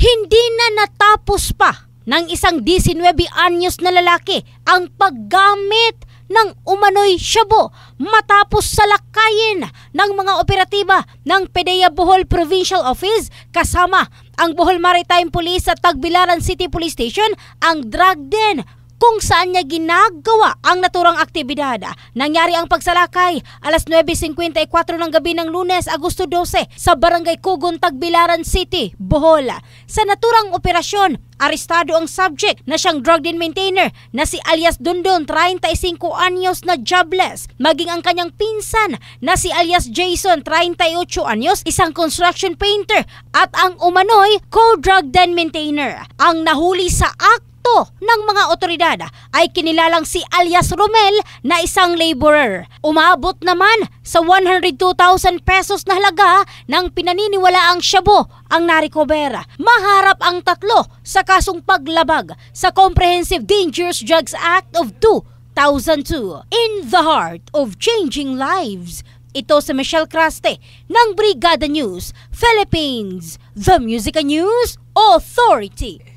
Hindi na natapos pa ng isang 19 anyos na lalaki ang paggamit ng umano'y shabu matapos salakayin ng mga operatiba ng PDEA Bohol Provincial Office kasama ang Bohol Maritime Police at Tagbilaran City Police Station ang drug den kung saan niya ginagawa ang naturang aktibidad. Nangyari ang pagsalakay alas 9:54 ng gabi ng Lunes, Agosto 12 sa Barangay Kugon, Tagbilaran City, Bohol. Sa naturang operasyon, arestado ang subject na siyang drug den maintainer na si alias Dondon, 35 anyos na jobless, maging ang kanyang pinsan na si alias Jason, 38 anyos, isang construction painter, at ang umano'y co-drug den maintainer. Ang nahuli sa ng mga otoridad ay kinilalang si alias Romel na isang laborer. Umabot naman sa 102,000 pesos na halaga ng pinaniniwalaang shabu ang narikober. Maharap ang tatlo sa kasong paglabag sa Comprehensive Dangerous Drugs Act of 2002. In the heart of changing lives, ito si Michelle Craste ng Brigada News Philippines, the Music News Authority.